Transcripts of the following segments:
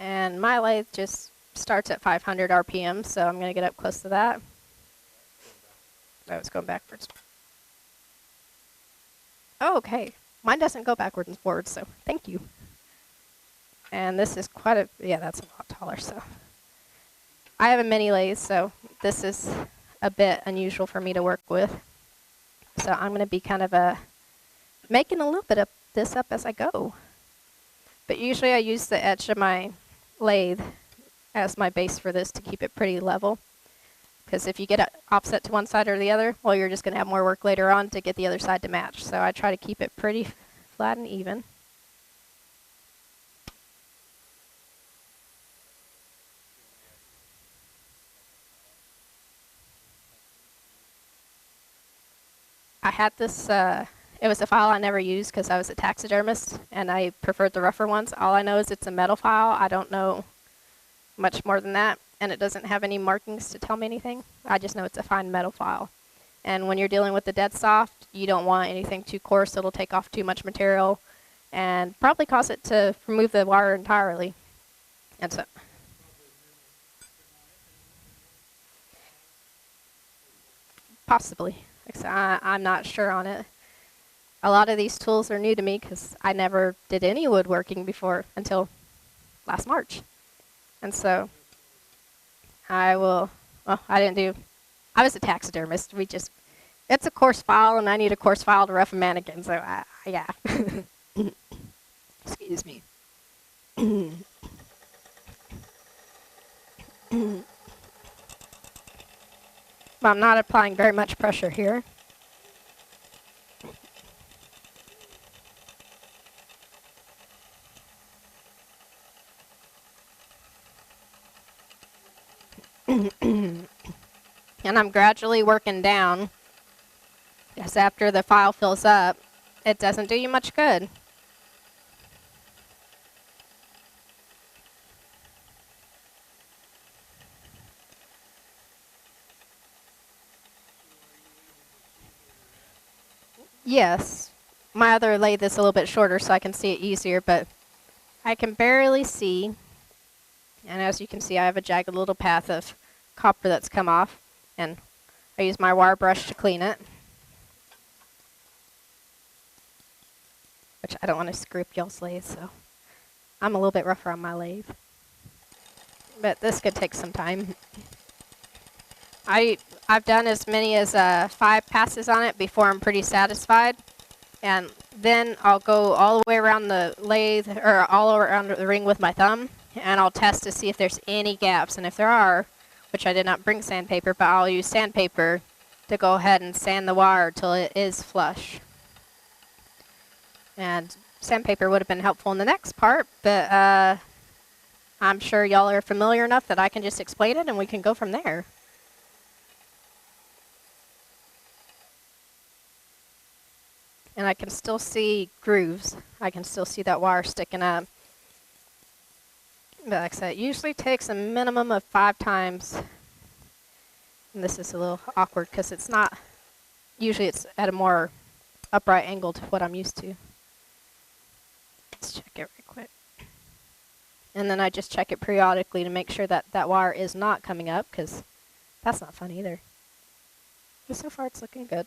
And my lathe just starts at 500 RPM, so I'm going to get up close to that. Oh, it's going backwards. Oh, okay. Mine doesn't go backwards and forwards, so thank you. And this is quite a, yeah, that's a lot taller, so. I have a mini lathe, so this is a bit unusual for me to work with. So I'm going to be kind of making a little bit of this up as I go. But usually I use the edge of my lathe as my base for this to keep it pretty level. Because if you get it offset to one side or the other, well, you're just going to have more work later on to get the other side to match. So I try to keep it pretty flat and even. I had this, it was a file I never used because I was a taxidermist and I preferred the rougher ones. All I know is it's a metal file. I don't know much more than that, and it doesn't have any markings to tell me anything. I just know it's a fine metal file. And when you're dealing with the dead soft, you don't want anything too coarse. It'll take off too much material and probably cause it to remove the wire entirely. And so, possibly. I'm not sure on it. A lot of these tools are new to me because I never did any woodworking before until last March. And so I was a taxidermist. It's a coarse file and I need a coarse file to rough a mannequin. So yeah. Excuse me. But I'm not applying very much pressure here. And I'm gradually working down. Because after the file fills up, it doesn't do you much good. Yes, my other lathe is a little bit shorter so I can see it easier, but I can barely see. And as you can see, I have a jagged little path of copper that's come off, and I use my wire brush to clean it. Which I don't want to screw up y'all's lathe, so I'm a little bit rougher on my lathe. But this could take some time. I've done as many as 5 passes on it before I'm pretty satisfied. And then I'll go all the way around the lathe, or all around the ring with my thumb, and I'll test to see if there's any gaps. And if there are, which I did not bring sandpaper, but I'll use sandpaper to go ahead and sand the wire till it is flush. And sandpaper would have been helpful in the next part, but I'm sure y'all are familiar enough that I can just explain it and we can go from there. And I can still see grooves. I can still see that wire sticking up. But like I said, it usually takes a minimum of 5 times. And this is a little awkward because it's not, usually it's at a more upright angle to what I'm used to. Let's check it right quick. And then I just check it periodically to make sure that that wire is not coming up because that's not fun either. But so far it's looking good.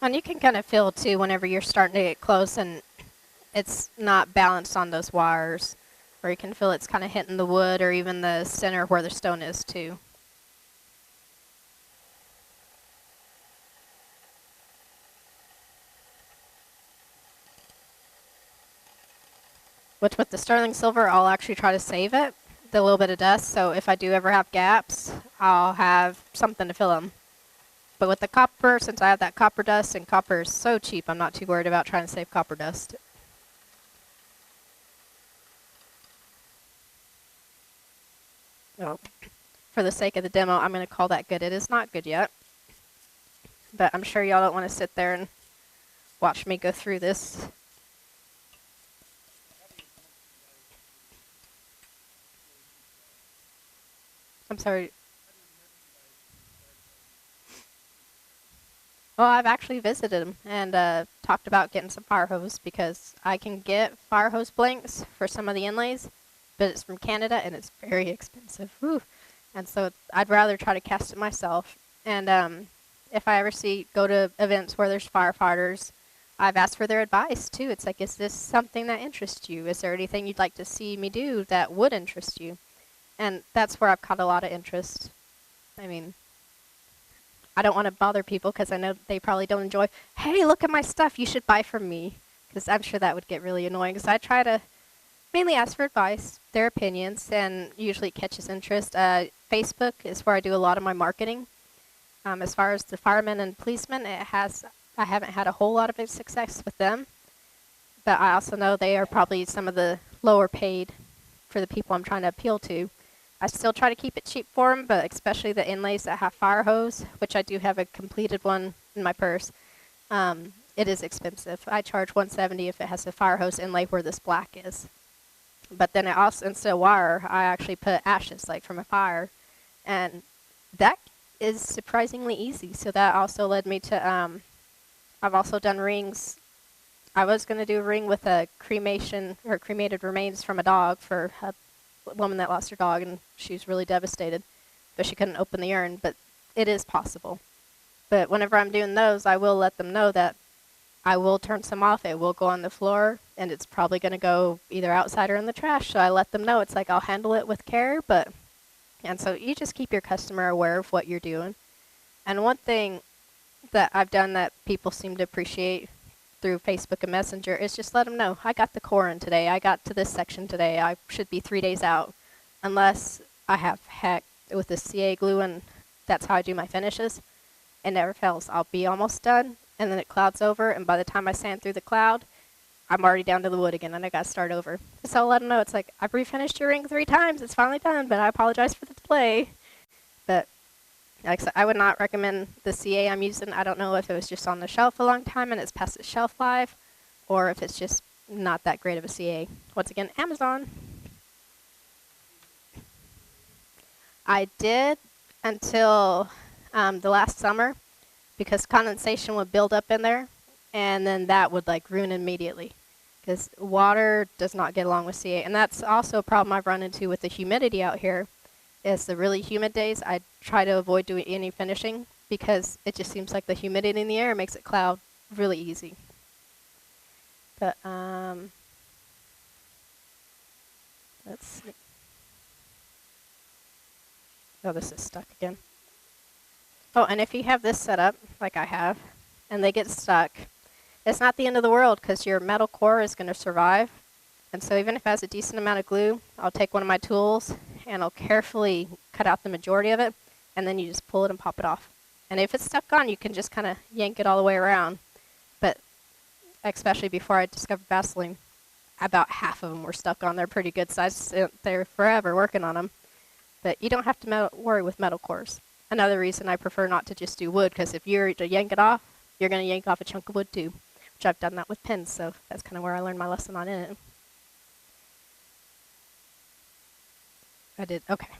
And you can kind of feel too whenever you're starting to get close and it's not balanced on those wires. Or you can feel it's kind of hitting the wood or even the center where the stone is too. Which with the sterling silver, I'll actually try to save it, the little bit of dust. So if I do ever have gaps, I'll have something to fill them. But with the copper, since I have that copper dust, and copper is so cheap, I'm not too worried about trying to save copper dust. Oh, for the sake of the demo, I'm going to call that good. It is not good yet. But I'm sure y'all don't want to sit there and watch me go through this I'm sorry. Well, I've actually visited them and talked about getting some fire hose because I can get fire hose blanks for some of the inlays, but it's from Canada and it's very expensive. Whew. And so I'd rather try to cast it myself. And if I ever go to events where there's firefighters, I've asked for their advice too. It's like, is this something that interests you? Is there anything you'd like to see me do that would interest you? And that's where I've caught a lot of interest. I mean, I don't want to bother people because I know they probably don't enjoy, hey, look at my stuff, you should buy from me. Because I'm sure that would get really annoying. Because I try to mainly ask for advice, their opinions, and usually it catches interest. Facebook is where I do a lot of my marketing. As far as the firemen and policemen, I haven't had a whole lot of success with them. But I also know they are probably some of the lower paid for the people I'm trying to appeal to. I still try to keep it cheap for them, but especially the inlays that have fire hose, which I do have a completed one in my purse, it is expensive. I charge $170 if it has a fire hose inlay where this black is. But then it also, instead of wire, I actually put ashes, like from a fire. And that is surprisingly easy. So that also led me to, I've also done rings. I was going to do a ring with a cremation or cremated remains from a dog for a woman that lost her dog, and she was really devastated, but she couldn't open the urn. But it is possible. But whenever I'm doing those, I will let them know that I will turn some off. It will go on the floor, and it's probably going to go either outside or in the trash. So I let them know. It's like I'll handle it with care, and so you just keep your customer aware of what you're doing. And one thing that I've done that people seem to appreciate through Facebook and Messenger is just let them know, I got the core in today. I got to this section today. I should be 3 days out. Unless I have heck with the CA glue, and that's how I do my finishes. It never fails. I'll be almost done, and then it clouds over, and by the time I sand through the cloud, I'm already down to the wood again, and I got to start over. So I'll let them know. It's like, I've refinished your ring 3 times. It's finally done, but I apologize for the delay. But like I said, I would not recommend the CA I'm using. I don't know if it was just on the shelf a long time and it's past its shelf life, or if it's just not that great of a CA. Once again, Amazon. I did until the last summer, because condensation would build up in there, and then that would like ruin immediately, because water does not get along with CA. And that's also a problem I've run into with the humidity out here. Is the really humid days, I try to avoid doing any finishing because it just seems like the humidity in the air makes it cloud really easy. But let's see. Oh, this is stuck again. Oh, and if you have this set up like I have, and they get stuck, it's not the end of the world because your metal core is going to survive. And so even if it has a decent amount of glue, I'll take one of my tools and I'll carefully cut out the majority of it, and then you just pull it and pop it off. And if it's stuck on, you can just kind of yank it all the way around. But especially before I discovered Vaseline, about half of them were stuck on there pretty good, so I spent there forever working on them. But you don't have to worry with metal cores. Another reason I prefer not to just do wood, because if you're to yank it off, you're going to yank off a chunk of wood too, which I've done that with pins, so that's kind of where I learned my lesson on it. I did, okay.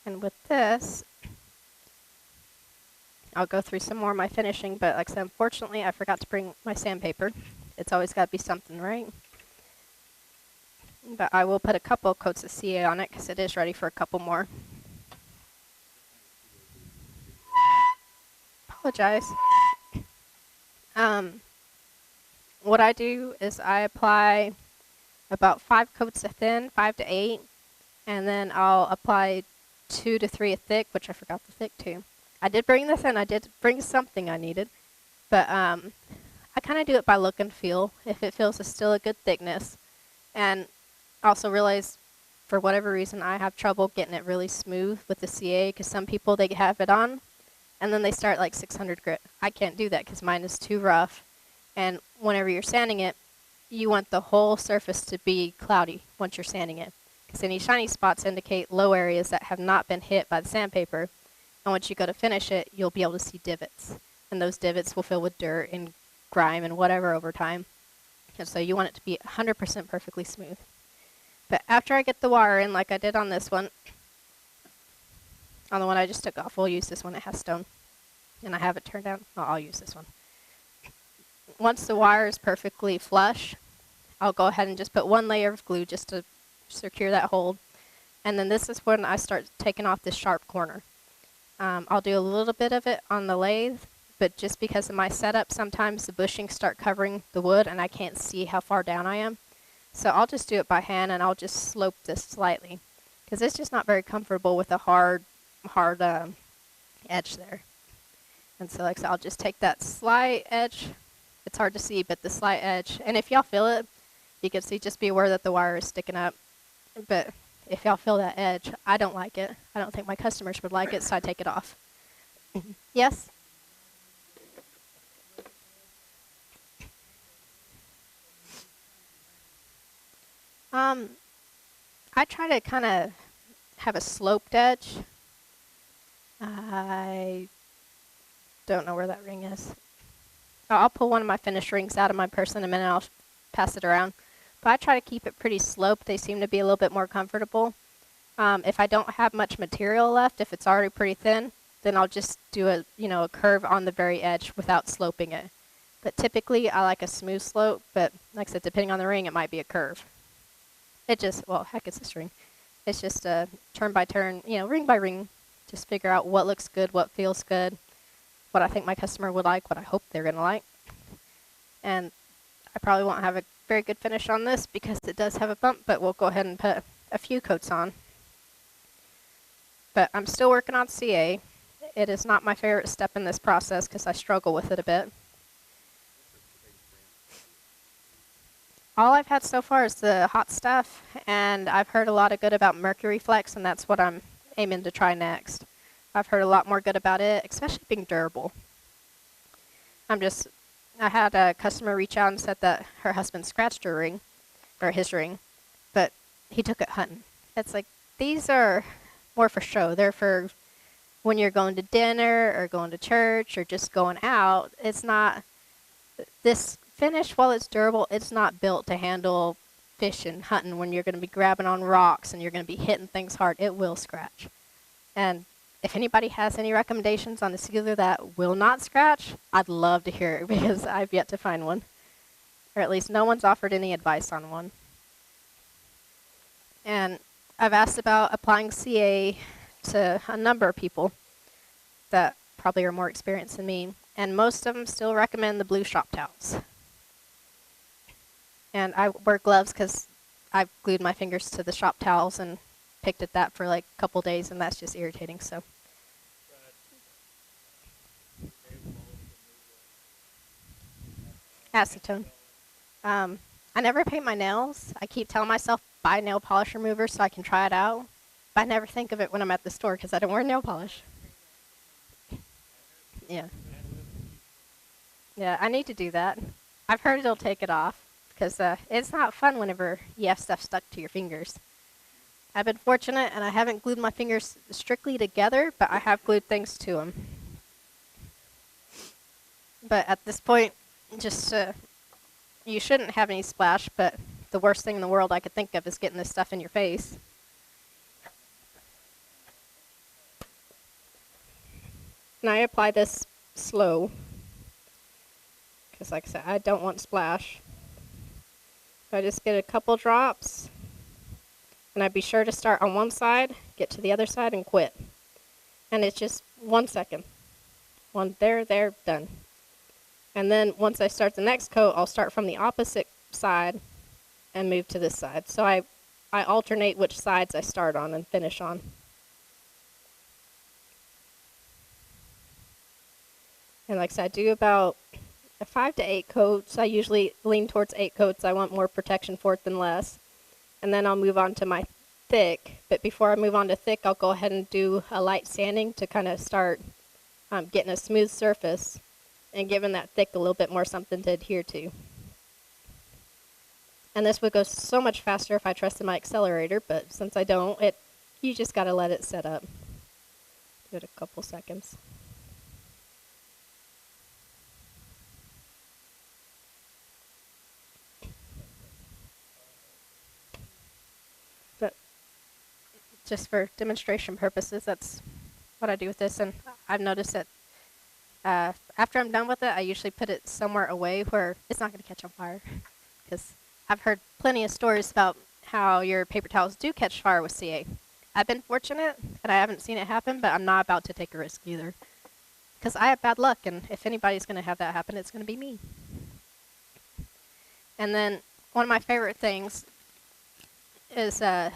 And with this, I'll go through some more of my finishing, but like I said, unfortunately, I forgot to bring my sandpaper. It's always got to be something, right? But I will put a couple coats of CA on it because it is ready for a couple more. Apologize. What I do is I apply about 5 coats of thin, 5 to 8, and then I'll apply 2 to 3 of thick, which I forgot the thick too. I did bring this in. I did bring something I needed, but I kind of do it by look and feel. If it feels it's still a good thickness, and also realize for whatever reason I have trouble getting it really smooth with the CA, because some people, they have it on and then they start like 600 grit. I can't do that because mine is too rough, and whenever you're sanding it, you want the whole surface to be cloudy once you're sanding it, because any shiny spots indicate low areas that have not been hit by the sandpaper. And once you go to finish it, you'll be able to see divots, and those divots will fill with dirt and grime and whatever over time. And so you want it to be 100% perfectly smooth. But after I get the wire in, like I did on this one, On the one I just took off, we'll use this one. It has stone. And I have it turned down. Oh, I'll use this one. Once the wire is perfectly flush, I'll go ahead and just put one layer of glue just to secure that hold. And then this is when I start taking off this sharp corner. I'll do a little bit of it on the lathe, but just because of my setup, sometimes the bushings start covering the wood and I can't see how far down I am. So I'll just do it by hand, and I'll just slope this slightly because it's just not very comfortable with a hard edge there. And so like I said, I'll just take that slight edge. It's hard to see, but the slight edge. And if y'all feel it, you can see, just be aware that the wire is sticking up. But if y'all feel that edge, I don't like it. I don't think my customers would like it, so I take it off. Yes? I try to kind of have a sloped edge. I don't know where that ring is. I'll pull one of my finished rings out of my purse in a minute. I'll pass it around. But I try to keep it pretty sloped. They seem to be a little bit more comfortable. If I don't have much material left, if it's already pretty thin, then I'll just do a curve on the very edge without sloping it. But typically, I like a smooth slope. But like I said, depending on the ring, it might be a curve. It just, well, heck, it's a string. It's just a turn by turn, ring by ring. Just figure out what looks good, what feels good, what I think my customer would like, what I hope they're going to like. And I probably won't have a very good finish on this because it does have a bump, but we'll go ahead and put a few coats on. But I'm still working on CA. It is not my favorite step in this process because I struggle with it a bit. All I've had so far is the hot stuff, and I've heard a lot of good about Mercury Flex, and that's what I'm aiming to try next. I've heard a lot more good about it, especially being durable. I had a customer reach out and said that her husband scratched her ring, or his ring, but he took it hunting. It's like, these are more for show. They're for when you're going to dinner or going to church or just going out. It's not, this finish, while it's durable, it's not built to handle fishing, hunting, when you're going to be grabbing on rocks and you're going to be hitting things hard. It will scratch. And if anybody has any recommendations on a sealer that will not scratch, I'd love to hear it because I've yet to find one. Or at least no one's offered any advice on one. And I've asked about applying CA to a number of people that probably are more experienced than me. And most of them still recommend the blue shop towels. And I wear gloves because I've glued my fingers to the shop towels and picked at that for like a couple days, and that's just irritating. So acetone. I never paint my nails. I keep telling myself buy nail polish remover so I can try it out, but I never think of it when I'm at the store because I don't wear nail polish. Yeah, I need to do that. I've heard it'll take it off because it's not fun whenever you have stuff stuck to your fingers. I've been fortunate, and I haven't glued my fingers strictly together, but I have glued things to them. But at this point, just you shouldn't have any splash, but the worst thing in the world I could think of is getting this stuff in your face. And I apply this slow, because like I said, I don't want splash. So I just get a couple drops, and I'd be sure to start on one side, get to the other side, and quit. And it's just 1 second. One there, done. And then once I start the next coat, I'll start from the opposite side and move to this side. So I alternate which sides I start on and finish on. And like I said, I do about 5 to 8 coats. I usually lean towards 8 coats. I want more protection for it than less. And then I'll move on to my thick. But before I move on to thick, I'll go ahead and do a light sanding to kind of start getting a smooth surface and giving that thick a little bit more something to adhere to. And this would go so much faster if I trusted my accelerator, but since I don't, you just got to let it set up. Give it a couple seconds. But just for demonstration purposes, that's what I do with this, and I've noticed that after I'm done with it, I usually put it somewhere away where it's not going to catch on fire. Because I've heard plenty of stories about how your paper towels do catch fire with CA. I've been fortunate, and I haven't seen it happen, but I'm not about to take a risk either. Because I have bad luck, and if anybody's going to have that happen, it's going to be me. And then one of my favorite things is that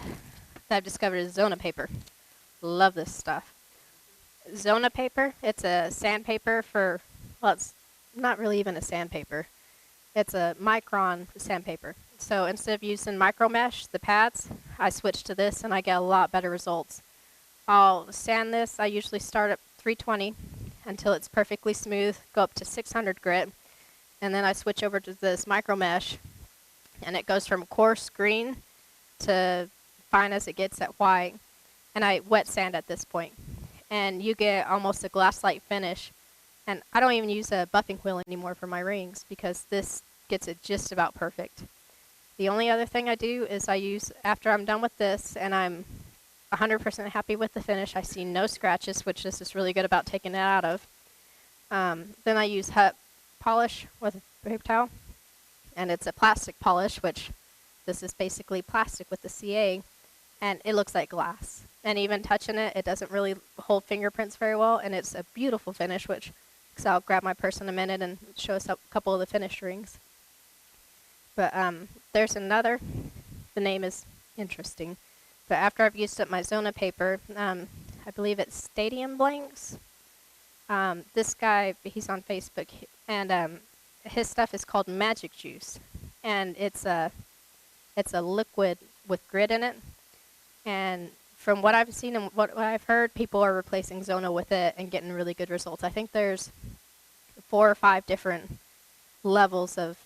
I've discovered is Zona paper. Love this stuff. Zona paper, it's a sandpaper for, well, it's not really even a sandpaper. It's a micron sandpaper. So instead of using micro mesh, the pads, I switch to this and I get a lot better results. I'll sand this. I usually start at 320 until it's perfectly smooth, go up to 600 grit, and then I switch over to this micro mesh, and it goes from coarse green to fine as it gets at white, and I wet sand at this point. And you get almost a glass-like finish. And I don't even use a buffing wheel anymore for my rings because this gets it just about perfect. The only other thing I do is I use, after I'm done with this and I'm 100% happy with the finish, I see no scratches, which this is really good about taking it out of. Then I use hut polish with a paper towel. And it's a plastic polish, which this is basically plastic with the CA. And it looks like glass. And even touching it, it doesn't really hold fingerprints very well. And it's a beautiful finish, which, so I'll grab my purse in a minute and show us a couple of the finished rings. But there's another. The name is interesting. But after I've used up my Zona paper, I believe it's Stadium Blanks. This guy, he's on Facebook, and his stuff is called Magic Juice. And it's a liquid with grit in it. And from what I've seen and what I've heard, people are replacing Zona with it and getting really good results. I think there's 4 or 5 different levels of,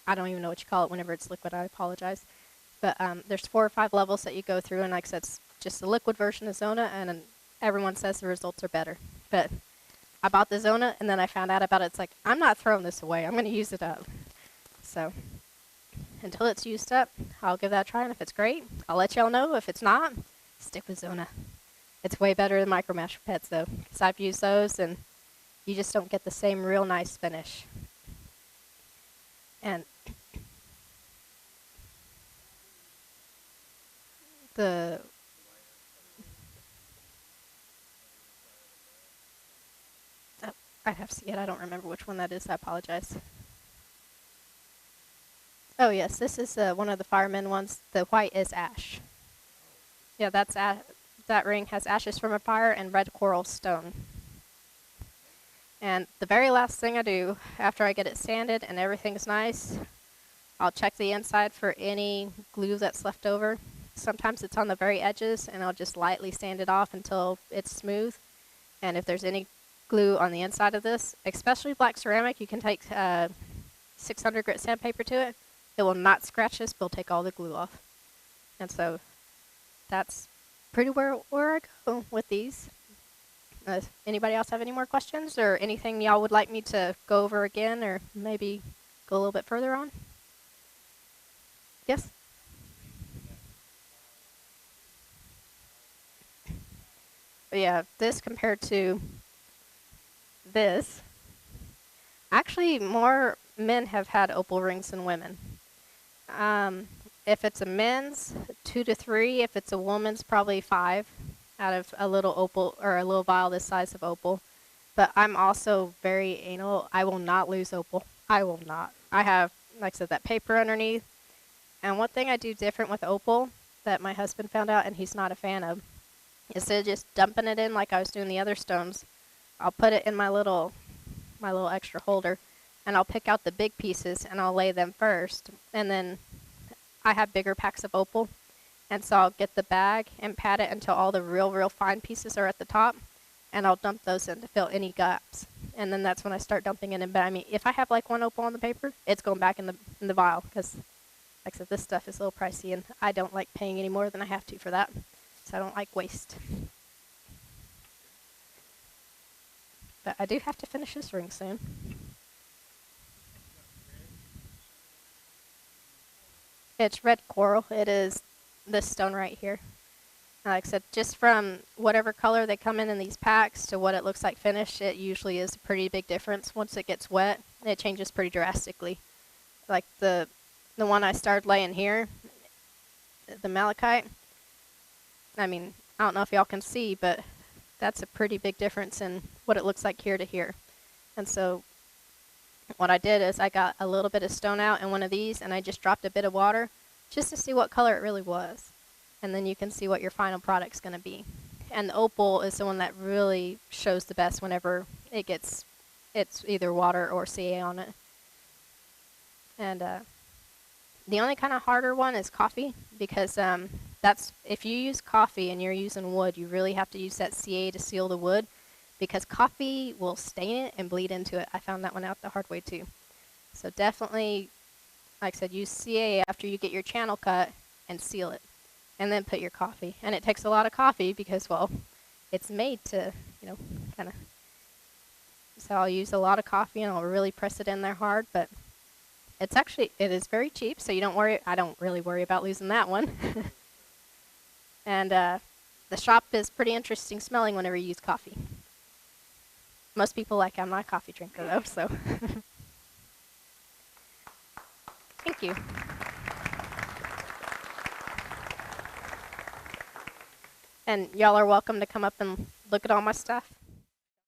I don't even know what you call it whenever it's liquid, I apologize. But there's 4 or 5 levels that you go through, and like I said, it's just the liquid version of Zona, and everyone says the results are better. But I bought the Zona, and then I found out about it. It's like, I'm not throwing this away. I'm going to use it up. So until it's used up, I'll give that a try, and if it's great, I'll let y'all know. If it's not, stick with Zona. It's way better than Micro Mesh Pets, though, because I've used those, and you just don't get the same real nice finish. And the I'd have to see it. I don't remember which one that is. I apologize. Oh, yes, this is one of the firemen ones. The white is ash. Yeah, that ring has ashes from a fire and red coral stone. And the very last thing I do after I get it sanded and everything's nice, I'll check the inside for any glue that's left over. Sometimes it's on the very edges, and I'll just lightly sand it off until it's smooth. And if there's any glue on the inside of this, especially black ceramic, you can take 600 grit sandpaper to it. It will not scratch this, but it'll take all the glue off. And so that's pretty where I go with these. Anybody else have any more questions or anything y'all would like me to go over again or maybe go a little bit further on? Yes? But yeah, this compared to this, actually more men have had opal rings than women. If it's a men's, 2 to 3. If it's a woman's, probably 5 out of a little opal or a little vial this size of opal. But I'm also very anal. I will not lose opal. I will not. I have, like I said, that paper underneath. And one thing I do different with opal that my husband found out and he's not a fan of, instead of just dumping it in like I was doing the other stones, I'll put it in my little extra holder, and I'll pick out the big pieces and I'll lay them first. And then I have bigger packs of opal, and so I'll get the bag and pat it until all the real fine pieces are at the top, and I'll dump those in to fill any gaps. And then that's when I start dumping it in. But I mean, if I have like 1 opal on the paper, it's going back in the vial, because like I said, this stuff is a little pricey, and I don't like paying any more than I have to for that. So I don't like waste. But I do have to finish this ring soon. It's red coral. It is this stone right here. Like I said, just from whatever color they come in these packs to what it looks like finished, it usually is a pretty big difference. Once it gets wet, it changes pretty drastically. Like the one I started laying here, the malachite, I mean, I don't know if y'all can see, but that's a pretty big difference in what it looks like here to here. And so what I did is I got a little bit of stone out in one of these, and I just dropped a bit of water just to see what color it really was. And then you can see what your final product's going to be. And the opal is the one that really shows the best whenever it's either water or CA on it. And the only kind of harder one is coffee, because that's, if you use coffee and you're using wood, you really have to use that CA to seal the wood, because coffee will stain it and bleed into it. I found that one out the hard way too. So definitely, like I said, use CA after you get your channel cut and seal it. And then put your coffee. And it takes a lot of coffee because, well, it's made to, you know, kind of. So I'll use a lot of coffee and I'll really press it in there hard. But it is very cheap, so you don't worry. I don't really worry about losing that one. And the shop is pretty interesting smelling whenever you use coffee. Most people like, I'm not a coffee drinker though, so. Thank you. And y'all are welcome to come up and look at all my stuff.